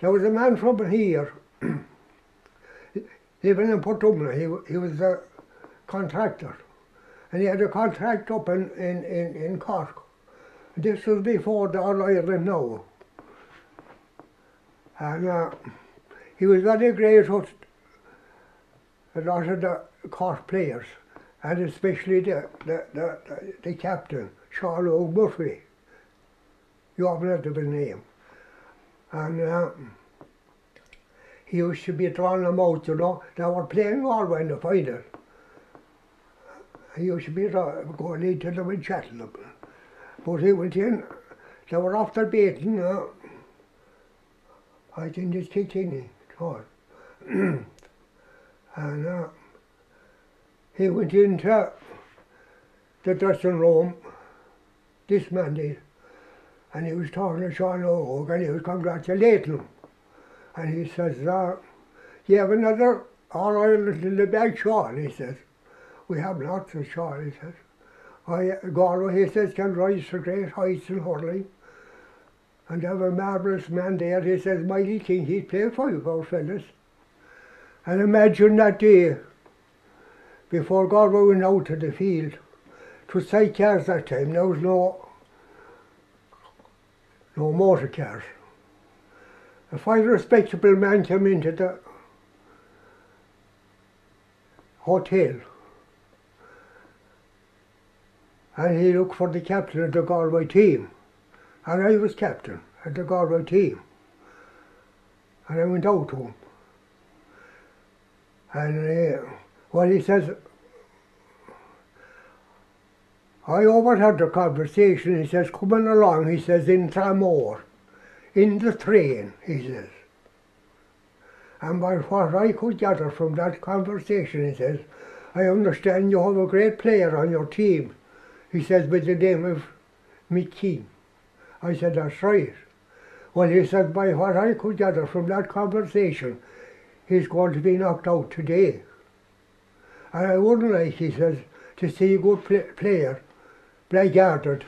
There was a man from here, living in Portumna. He was a contractor, and he had a contract up in Cork. This was before the All Ireland now. And he was very great with a lot of the Cork players, and especially the captain, HURL0001. You haven't heard of his name. And he used to be throwing them out, you know. They were playing Galway in the final. He used to be going into them and chatting them. But he went in, they were after beating, I think it's Tynagh Galway. And he went into the dressing room, this man did, and he was talking to Sean O'Rourke, and he was congratulating him. And he says, you have another All Ireland in the bag, Sean, he says. We have lots of Sean, he says. Galway, he says, can rise to great heights in hurling. And they have a marvellous man there, he says, Mick King, he'd play 5 our fellas. And imagine that day, before Galway went out to the field, it was side cars that time, there was no motor cars. A fine respectable man came into the hotel, and he looked for the captain of the Galway team, and I was captain of the Galway team, and I went out to him, and well, he says, I overheard the conversation. He says, coming along, he says, in Tramore, in the train, he says. And by what I could gather from that conversation, he says, I understand you have a great player on your team. He says, with the name of Mick King. I said, that's right. Well, he said, by what I could gather from that conversation, he's going to be knocked out today. And I wouldn't like, he says, to see a good player blackguarded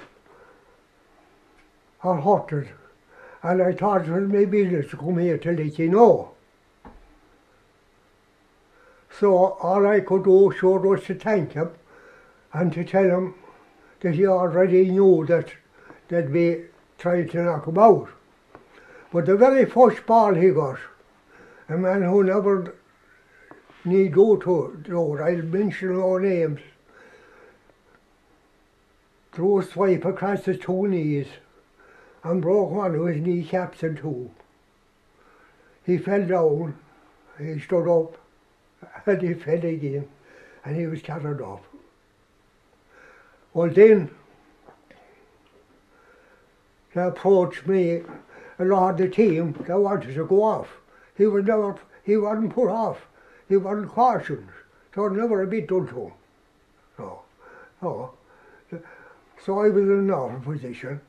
or hurted. And I thought it was my business to come here to let you know. So all I could do sure was to thank him and to tell him that he already knew that they'd be trying to knock him out. But the very first ball he got, a man who never need go to it, I'll mention no names, threw a swipe across his 2 knees and broke one of his kneecaps in 2. He fell down, he stood up, and he fell again, and he was carried off. Well then, they approached me, a lot of the team, they wanted to go off. He wasn't put off, he wasn't cautioned, so it never a bit done to him. No. So I was in an awful position,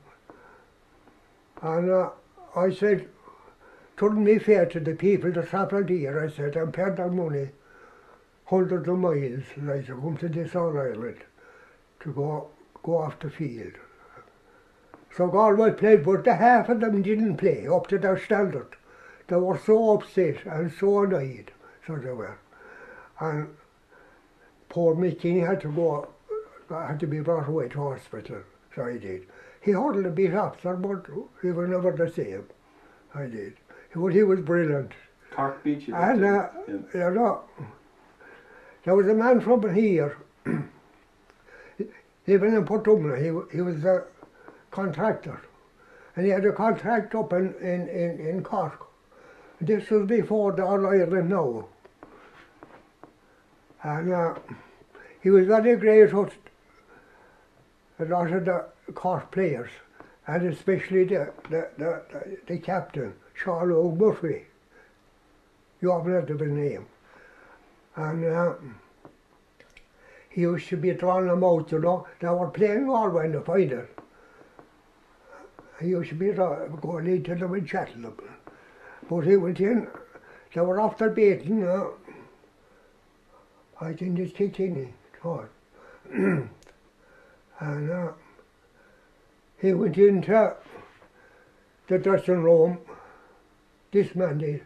and I said, couldn't be fair to the people that travelled here. I said, I'm paying their money, hundreds of miles, and I said, come to this All Ireland to go off the field. So Galway played, but the half of them didn't play up to their standard. They were so upset and so annoyed, so they were. And poor Mick King had to be brought away to hospital, so he did. He hurled a bit after, but he was never the same. I did. He was brilliant. Cork beat you. And, you know, there was a man from here, living in Portumna. He was a contractor, and he had a contract up in Cork. This was before the All Ireland now. And he was very great with a lot of the Cork players, and especially the captain, HURL0001. You haven't heard of his name. And he used to be throwing them out, you know. They were playing Galway in the final. He used to be going into them and chatting them. But he went in, they were after beating, I think it's Tynagh Galway. And he went into the dressing room, this man did.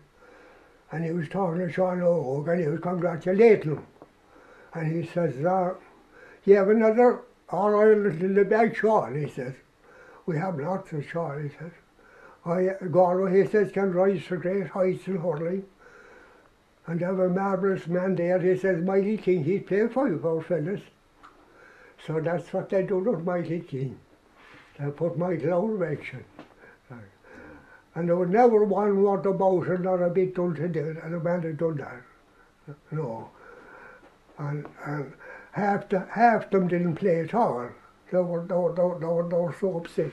And he was talking to Sean O'Rourke and he was congratulating him. And he says, you have another All-Ireland in the bag, Sean, he says. We have lots of Sean, he says. Galway, he says, can rise to great heights in hurling. And have a marvellous man there, he says, Mick King, he'd play 5 our fellas. So that's what they do with Mick King. They put Michael out of action. And there was never one word about it, not a bit done to do it, and the man had done that. No. And half them didn't play at all. They were so upset.